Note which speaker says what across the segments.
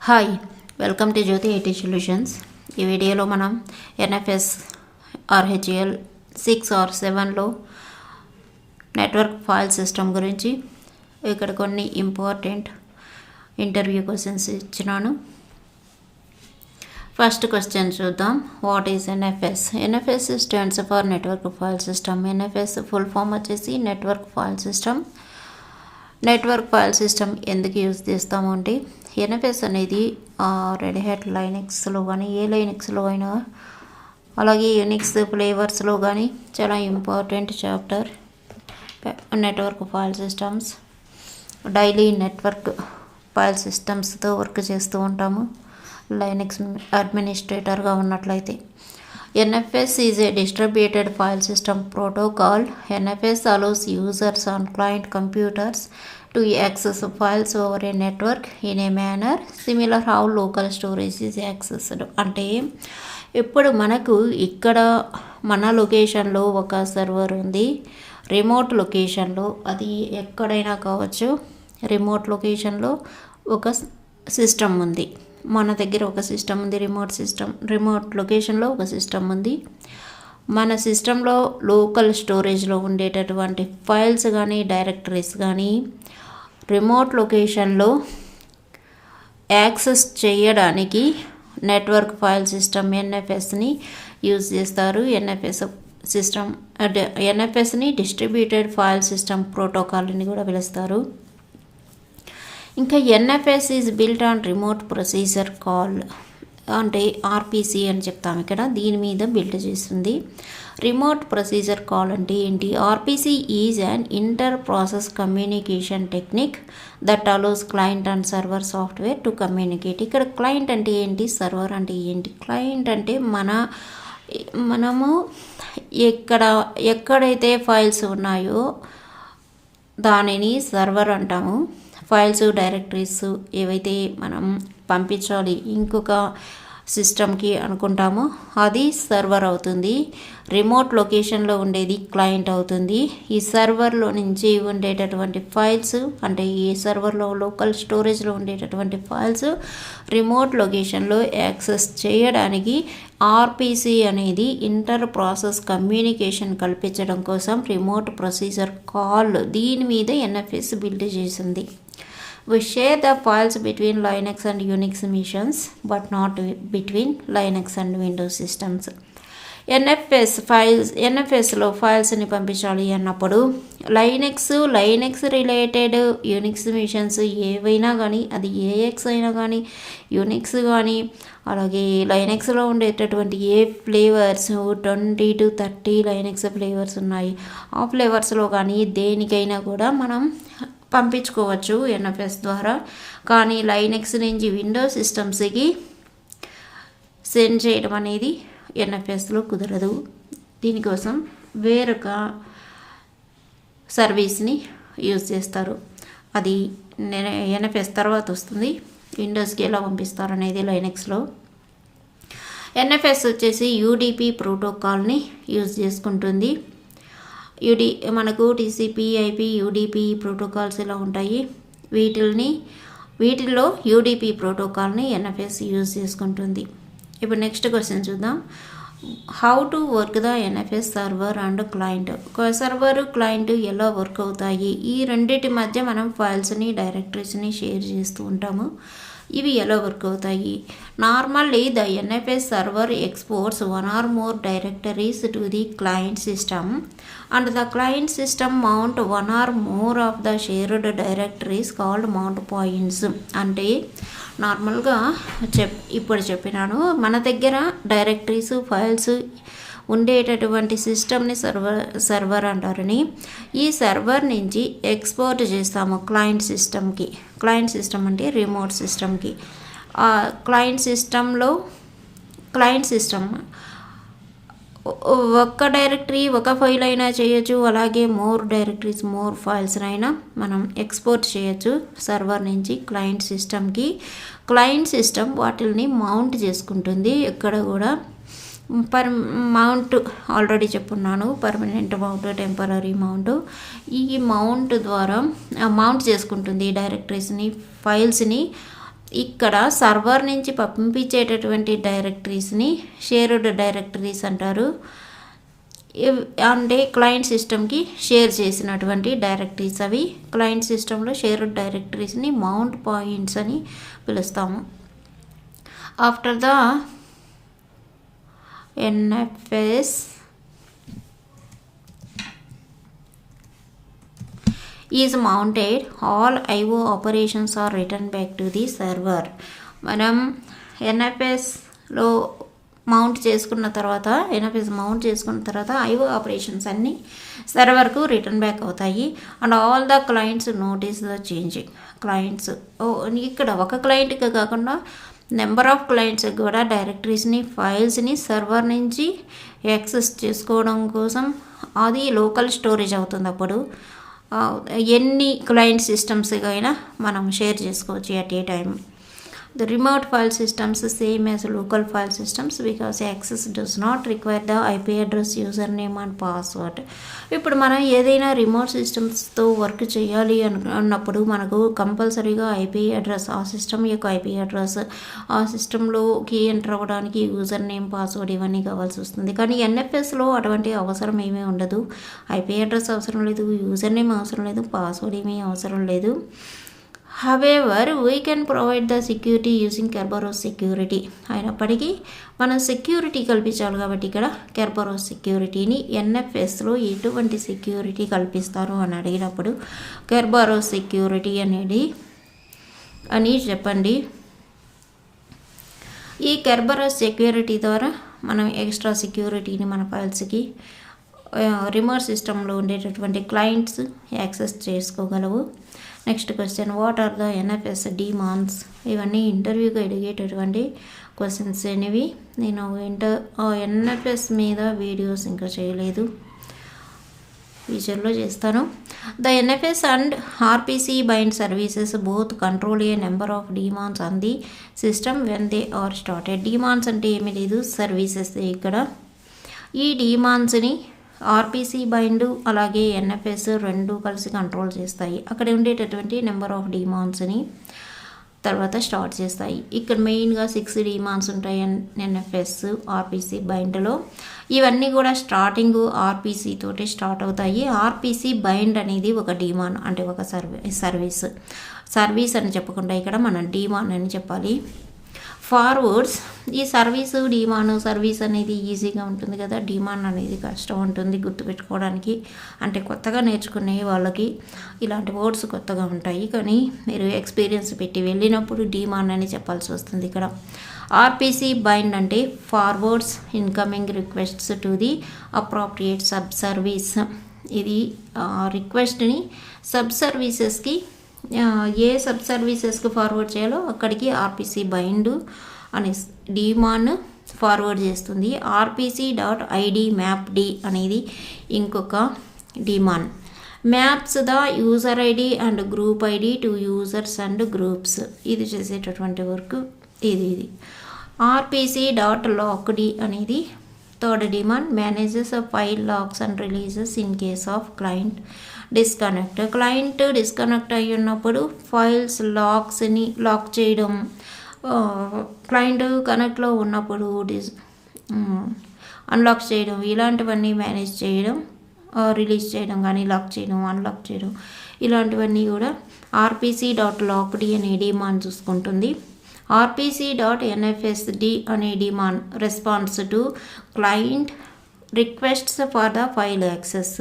Speaker 1: Hi welcome to Jyothi IT solutions. ఈ వీడియోలో మనం ఎన్ఎఫ్ఎస్ ఆర్హెచ్ఎల్ 6 ఆర్ 7లో నెట్వర్క్ ఫైల్ సిస్టమ్ గురించి ఇక్కడ కొన్ని ఇంపార్టెంట్ ఇంటర్వ్యూ క్వశ్చన్స్ ఇచ్చినాను. ఫస్ట్ క్వశ్చన్ చూద్దాం. What is NFS? NFS stands for network file system. NFS full form వచ్చేసి network file system. Network file system ఎందుకు యూజ్ చేస్తాము అంటే ఎన్ఎఫ్ఎస్ అనేది రెడ్ హ్యాట్ లైనక్స్లో కానీ ఏ లైనక్స్లో అయినా అలాగే యూనిక్స్ ఫ్లేవర్స్లో కానీ చాలా important chapter network file systems. Daily network file సిస్టమ్స్తో వర్క్ చేస్తూ ఉంటాము లైనక్స్ అడ్మినిస్ట్రేటర్గా ఉన్నట్లయితే. NFS is a distributed file system protocol. NFS allows users on client computers to access files over a network in a manner similar how local storage is accessed. అంటే ఇప్పుడు మనకు ఇక్కడ మన లొకేషన్లో ఒక సర్వర్ ఉంది, రిమోట్ లొకేషన్లో అది ఎక్కడైనా కావచ్చు. రిమోట్ లొకేషన్లో ఒక సిస్టమ్ ఉంది, మన దగ్గర ఒక సిస్టమ్ ఉంది, రిమోట్ లొకేషన్లో ఒక సిస్టమ్ ఉంది. మన సిస్టంలో లోకల్ స్టోరేజ్లో ఉండేటటువంటి ఫైల్స్ కానీ డైరెక్టరీస్ కానీ రిమోట్ లొకేషన్లో యాక్సెస్ చేయడానికి నెట్వర్క్ ఫైల్ సిస్టమ్ ఎన్ఎఫ్ఎస్ని యూజ్ చేస్తారు. ఎన్ఎఫ్ఎస్ని డిస్ట్రిబ్యూటెడ్ ఫైల్ సిస్టమ్ ప్రోటోకాల్ అని కూడా పిలుస్తారు. ఇంకా NFS is built on remote procedure call, అంటే ఆర్పిసి అని చెప్తాము ఇక్కడ, దీని మీద బిల్డ్ చేస్తుంది. రిమోట్ ప్రొసీజర్ కాల్ అంటే ఏంటి? RPC is an inter process communication technique that allows client and server software to communicate. ఇక్కడ క్లయింట్ అంటే ఏంటి, సర్వర్ అంటే ఏంటి? క్లయింట్ అంటే మనము ఎక్కడైతే ఫైల్స్ ఉన్నాయో దానిని సర్వర్ అంటాము. ఫైల్స్ డైరెక్టరీస్ ఏవైతే మనం పంపించాలి ఇంకొక సిస్టమ్కి అనుకుంటామో అది సర్వర్ అవుతుంది. రిమోట్ లొకేషన్లో ఉండేది క్లయింట్ అవుతుంది. ఈ సర్వర్లో నుంచి ఉండేటటువంటి ఫైల్స్, అంటే ఈ సర్వర్లో లోకల్ స్టోరేజ్లో ఉండేటటువంటి ఫైల్స్ రిమోట్ లొకేషన్లో యాక్సెస్ చేయడానికి ఆర్పిసి అనేది ఇంటర్ ప్రాసెస్ కమ్యూనికేషన్ కల్పించడం కోసం రిమోట్ ప్రొసీజర్ కాల్, దీని మీద ఎన్ఎఫ్ఎస్ బిల్డ్ చేసింది. We share the files between Linux and Unix machines, but not between Linux and Windows systems. ఎన్ఎఫ్ఎస్లో ఫైల్స్ని పంపించాలి అన్నప్పుడు లైనక్స్ రిలేటెడ్ యూనిక్స్ మిషన్స్ ఏవైనా కానీ, అది ఏఎక్స్ అయినా కానీ యూనిక్స్ కానీ, అలాగే లైనక్స్లో ఉండేటటువంటి ఏ ఫ్లేవర్స్ 20 to 30 లైనక్స్ ఫ్లేవర్స్ ఉన్నాయి, ఆ ఫ్లేవర్స్లో కానీ దేనికైనా కూడా మనం పంపించుకోవచ్చు ఎన్ఎఫ్ఎస్ ద్వారా. కానీ లైనక్స్ నుంచి విండోస్ సిస్టమ్స్కి సెండ్ చేయడం అనేది ఎన్ఎఫ్ఎస్లో కుదరదు. దీనికోసం వేరొక సర్వీస్ని యూజ్ చేస్తారు, అది ఎన్ఎఫ్ఎస్ తర్వాత వస్తుంది. విండోస్కి ఎలా పంపిస్తారు అనేది లైనక్స్లో. ఎన్ఎఫ్ఎస్ వచ్చేసి యూడిపి ప్రోటోకాల్ని యూజ్ చేసుకుంటుంది. మనకు టీసీపీ, ఐపీ, యూడిపి ప్రోటోకాల్స్ ఇలా ఉంటాయి. వీటిల్లో యూడిపి ప్రోటోకాల్ని ఎన్ఎఫ్ఎస్ యూజ్ చేసుకుంటుంది. ఇప్పుడు నెక్స్ట్ క్వశ్చన్ చూద్దాం. How to work the NFS server and client. Server client ఎలా వర్క్ అవుతాయి? ఈ రెండింటి మధ్య మనం ఫైల్స్ని డైరెక్టరీస్ని షేర్ చేస్తూ ఉంటాము. ఇవి ఎలా వర్క్ అవుతాయి? Normally the NFS server exports one or more directories to the client system and the client system mount one or more of the shared directories called mount points. అంటే నార్మల్గా ఇప్పుడు చెప్పినాను, మన దగ్గర డైరెక్టరీస్ ఫైల్స్ ఉండేటటువంటి సిస్టమ్ని server అంటారని. ఈ సర్వర్ నుంచి ఎక్స్పోర్ట్ చేస్తాము క్లయింట్ సిస్టమ్కి. క్లయింట్ సిస్టమ్ అంటే రిమోట్ సిస్టమ్కి. క్లయింట్ సిస్టమ్ ఒక్క డైరెక్టరీ ఒక ఫైల్ అయినా చేయొచ్చు, అలాగే మోర్ డైరెక్టరీస్ మోర్ ఫైల్స్ అయినా మనం ఎక్స్పోర్ట్ చేయొచ్చు సర్వర్ నుంచి క్లయింట్ సిస్టమ్కి. క్లయింట్ సిస్టమ్ వాటిని మౌంట్ చేసుకుంటుంది. ఎక్కడ కూడా మౌంట్ ఆల్రెడీ చెప్పున్నాను, పర్మనెంట్ మౌంట్, టెంపరీ మౌంట్. ఈ మౌంట్ ద్వారా మౌంట్ చేసుకుంటుంది డైరెక్టరీస్ని, ఫైల్స్ని ఇక్కడ సర్వర్ నుంచి పంపించేటటువంటి డైరెక్టరీస్ని షేర్డ్ డైరెక్టరీస్ అంటారు. అంటే క్లయింట్ సిస్టమ్కి షేర్ చేసినటువంటి డైరెక్టరీస్ అవి. క్లయింట్ సిస్టంలో షేర్డ్ డైరెక్టరీస్ని మౌంట్ పాయింట్స్ అని పిలుస్తాము. After the NFS is mounted, all IO operations are returned back to the server. మనం NFSలో మౌంట్ చేసుకున్న తర్వాత IO ఆపరేషన్స్ అన్నీ సర్వర్కు రిటర్న్ బ్యాక్ అవుతాయి. And all the clients notice the changing. Clients ఇక్కడ ఒక క్లయింట్కి కాకుండా నెంబర్ ఆఫ్ క్లయింట్స్ కూడా డైరెక్టరీస్ని ఫైల్స్ని సర్వర్ నుంచి యాక్సెస్ చేసుకోవడం కోసం అది లోకల్ స్టోరేజ్ అవుతుంది. అప్పుడు ఎన్ని క్లయింట్ సిస్టమ్స్ అయినా మనం షేర్ చేసుకోవచ్చు at a time. The remote file systems same as local file systems because access does not require the IP address, username and password. ఇప్పుడు మనం ఏదైనా రిమోట్ సిస్టమ్స్తో వర్క్ చేయాలి అన్నప్పుడు మనకు కంపల్సరీగా ఐపీ అడ్రస్, ఆ సిస్టమ్ యొక్క ఐపీ అడ్రస్, ఆ సిస్టంలోకి ఎంటర్ అవ్వడానికి యూజర్ నేమ్, పాస్వర్డ్ ఇవన్నీ కావాల్సి వస్తుంది. కానీ ఎన్ఎఫ్ఎస్లో అటువంటి అవసరం ఏమీ ఉండదు. ఐపీ అడ్రస్ అవసరం లేదు, యూజర్ నేమ్ అవసరం లేదు, పాస్వర్డ్ ఏమీ అవసరం లేదు. However, we can provide the security using Kerberos security. అయినప్పటికీ మనం సెక్యూరిటీ కల్పించాలి కాబట్టి ఇక్కడ Kerberos సెక్యూరిటీని NFSలో ఎటువంటి సెక్యూరిటీ కల్పిస్తారు అని అడిగినప్పుడు Kerberos సెక్యూరిటీ అని చెప్పండి. ఈ Kerberos సెక్యూరిటీ ద్వారా మనం ఎక్స్ట్రా సెక్యూరిటీని మన ఫైల్స్కి రిమోట్ సిస్టంలో ఉండేటటువంటి క్లయింట్స్ యాక్సెస్ చేసుకోగలవు. Next question, what are the NFS daemons? ఇవన్నీ ఇంటర్వ్యూకి అడిగేటటువంటి క్వశ్చన్స్ అనేవి. నేను NFS మీద వీడియోస్ ఇంకా చేయలేదు, ఫ్యూచర్లో చేస్తాను. The NFS and RPC bind services both control a number of daemons on the system when they are started. daemons అంటే ఏమీ లేదు, సర్వీసెస్. ఇక్కడ ఈ డీమాన్స్ని ఆర్పీసీ బైండ్ అలాగే NFS రెండు కలిసి కంట్రోల్ చేస్తాయి. అక్కడ ఉండేటటువంటి నెంబర్ ఆఫ్ డీమాన్స్ని తర్వాత స్టార్ట్ చేస్తాయి. ఇక్కడ మెయిన్గా 6 డీమాన్స్ ఉంటాయి NFS ఆర్పీసీ బైండ్లో. ఇవన్నీ కూడా స్టార్టింగ్ ఆర్పీసీ తోటి స్టార్ట్ అవుతాయి. ఆర్పీసీ బైండ్ అనేది ఒక డీమాన్, అంటే ఒక సర్వీస్ అని చెప్పకుండా ఇక్కడ మనం డీమాన్ అని చెప్పాలి. ఫార్వర్డ్స్, ఈ సర్వీస్ అనేది ఈజీగా ఉంటుంది కదా, డీమాన్ అనేది కష్టం ఉంటుంది గుర్తుపెట్టుకోవడానికి. అంటే కొత్తగా నేర్చుకునే వాళ్ళకి ఇలాంటి వర్డ్స్ కొత్తగా ఉంటాయి, కానీ మీరు ఎక్స్పీరియన్స్ పెట్టి వెళ్ళినప్పుడు డీమాన్ అని చెప్పాల్సి వస్తుంది. ఇక్కడ ఆర్పీసీ బైండ్ అంటే forwards incoming requests to the appropriate sub service. ఇది రిక్వెస్ట్ని సబ్ సర్వీసెస్కి, ఏ సబ్ సర్వీసెస్కి ఫార్వర్డ్ చేయాలో అక్కడికి ఆర్పీసీ బైండ్ అనే డీమాన్ ఫార్వర్డ్ చేస్తుంది. rpc.id mapd అనేది ఇంకొక demon. Maps the user ID and group ID to users and groups. ఇది చేసేటటువంటి వర్క్ ఇది. rpc.lockd అనేది third demand. Manages file lakhs and releases in case of client disconnect. Client disconnect అయి ఉన్నప్పుడు files లాక్స్ని lock చేయడం, client కనెక్ట్లో ఉన్నప్పుడు అన్లాక్ చేయడం, ఇలాంటివన్నీ మేనేజ్ చేయడం, రిలీజ్ చేయడం కానీ లాక్ చేయడం, అన్లాక్ చేయడం, ఇలాంటివన్నీ కూడా rpc.lockd అనే డిమాండ్ చూసుకుంటుంది. rpc.nfsd అనే demand response to client requests for the file access.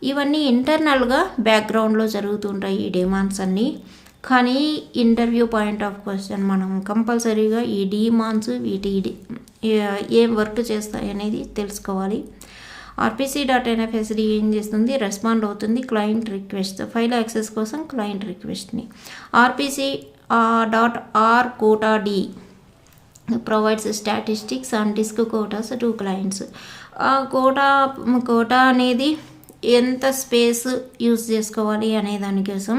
Speaker 1: ఇవన్నీ ఇంటర్నల్గా బ్యాక్గ్రౌండ్లో జరుగుతుంటాయి ఈ డిమాండ్స్ అన్నీ. కానీ ఇంటర్వ్యూ పాయింట్ ఆఫ్ క్వశ్చన్ మనం కంపల్సరీగా ఈ డిమాండ్స్ వీటి ఏం వర్క్ చేస్తాయి అనేది తెలుసుకోవాలి. rpc.nfsd ఏం చేస్తుంది, రెస్పాండ్ అవుతుంది క్లయింట్ రిక్వెస్ట్, ఫైల్ యాక్సెస్ కోసం క్లయింట్ రిక్వెస్ట్ని. rpc.rquotad provides statistics and disk quotas to clients. Quota అనేది ఎంత స్పేస్ యూజ్ చేసుకోవాలి అనే దానికోసం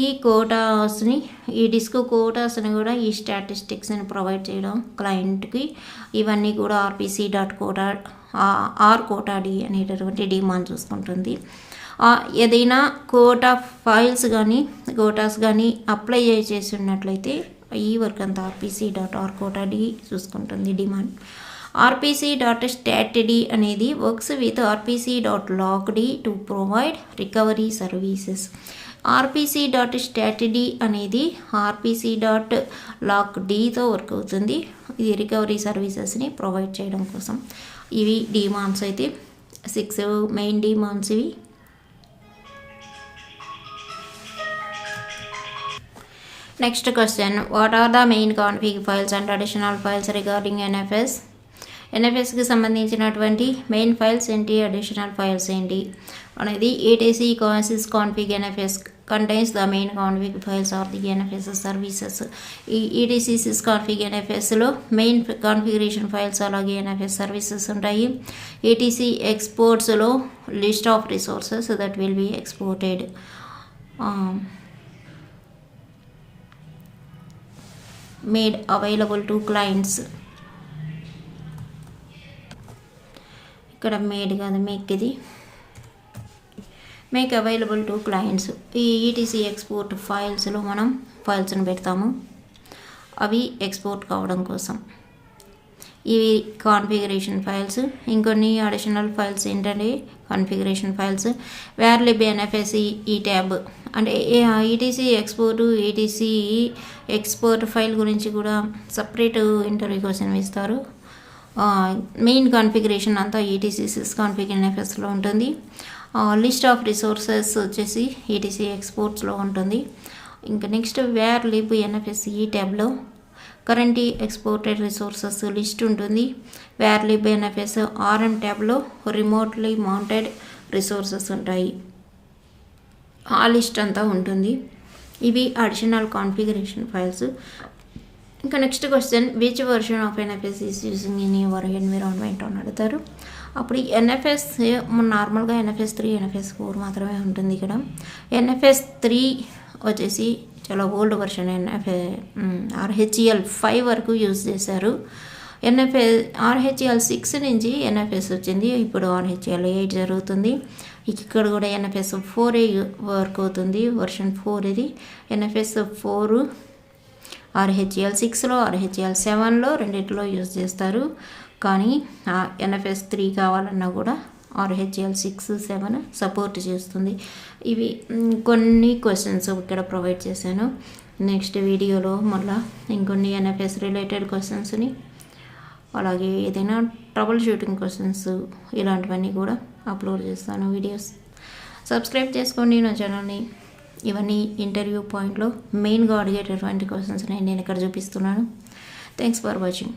Speaker 1: ఈ కోటాస్ని, ఈ డిస్క్ కోటాస్ని కూడా ఈ స్టాటిస్టిక్స్ని ప్రొవైడ్ చేయడం క్లయింట్కి. ఇవన్నీ కూడా rpc.rquotad అనేటటువంటి డిమాండ్ చూసుకుంటుంది. ఏదైనా కోటా ఫైల్స్ కానీ కోటాస్ కానీ అప్లై చేసి ఉన్నట్లయితే ఈ వర్క్ అంతా rpc.rquota.d చూసుకుంటుంది డిమాండ్. rpc.statd అనేది works with rpc.logd to provide recovery services. rpc.statd అనేది rpc.logdతో వర్క్ అవుతుంది. ఇది రికవరీ సర్వీసెస్ని ప్రొవైడ్ చేయడం కోసం. ఇవి డిమాండ్స్ అయితే 6 మెయిన్ డిమాండ్స్ ఇవి. Next question, what are the main config files and additional files regarding NFS? NFSకి సంబంధించినటువంటి మెయిన్ ఫైల్స్ ఏంటి, అడిషనల్ ఫైల్స్ ఏంటి అనేది etc sysconfig NFS contains the main config files or the NFS services. ఈ etc sysconfig NFSలో main configuration files అలాగే NFS services ఉంటాయి. etc exportsలో list of resources that will be exported. made available to clients. ఇక్కడ made కాదు make, ఇది make available to clients. ఈ etc export ఫైల్స్లో మనం ఫైల్స్ని పెడతాము, అవి ఎక్స్పోర్ట్ కావడం కోసం. ఇవి కాన్ఫిగరేషన్ ఫైల్స్. ఇంకొన్ని అడిషనల్ ఫైల్స్ ఏంటంటే configuration files. Var lib NFS etab అంటే etc export etc export file గురించి కూడా సపరేట్ ఇంటర్వ్యూ క్వశ్చన్ ఇస్తారు. మెయిన్ కాన్ఫిగరేషన్ అంతా etc sysconfig NFSలో ఉంటుంది. లిస్ట్ ఆఫ్ రిసోర్సెస్ వచ్చేసి etc ఎక్స్పోర్ట్స్లో ఉంటుంది. ఇంకా నెక్స్ట్ వేర్లిబ్ NFS ఈ ట్యాబ్లో కరెంట్ ఎక్స్పోర్టెడ్ రిసోర్సెస్ లిస్ట్ ఉంటుంది. వేర్లిబ్ NFS RM ట్యాబ్లో రిమోట్లీ మౌంటెడ్ రిసోర్సెస్ ఉంటాయి, ఆ లిస్ట్ అంతా ఉంటుంది. ఇవి అడిషనల్ కాన్ఫిగరేషన్ ఫైల్స్. ఇంకా next question, which version of NFS is using in your environment అని అడుగుతారు. అప్పుడు NFS నార్మల్గా NFS 3 NFS 4 మాత్రమే ఉంటుంది. ఇక్కడ NFS 3 వచ్చేసి చాలా ఓల్డ్ వర్షన్, RHEL 5 వరకు యూజ్ చేశారు. RHEL 6 నుంచి NFS వచ్చింది, ఇప్పుడు RHEL 8 జరుగుతుంది. ఇక్కడ కూడా NFS 4 వర్క్ అవుతుంది, వర్షన్ 4 ఇది. NFS 4 RHEL 6లో RHEL 7లో రెండిట్లో యూజ్ చేస్తారు. కానీ NFS 3 కావాలన్నా కూడా RHEL 6, 7 సపోర్ట్ చేస్తుంది. ఇవి కొన్ని క్వశ్చన్స్ ఇక్కడ ప్రొవైడ్ చేశాను. నెక్స్ట్ వీడియోలో మళ్ళీ ఇంకొన్ని NFS రిలేటెడ్ క్వశ్చన్స్ని, అలాగే ఏదైనా ట్రబుల్ షూటింగ్ క్వశ్చన్స్ ఇలాంటివన్నీ కూడా అప్లోడ్ చేస్తాను వీడియోస్. సబ్స్క్రైబ్ చేసుకోండి నా ఛానల్ని. ఇవన్నీ ఇంటర్వ్యూ పాయింట్లో మెయిన్గా అడిగేటటువంటి క్వశ్చన్స్ని నేను ఇక్కడ చూపిస్తున్నాను. Thanks for watching.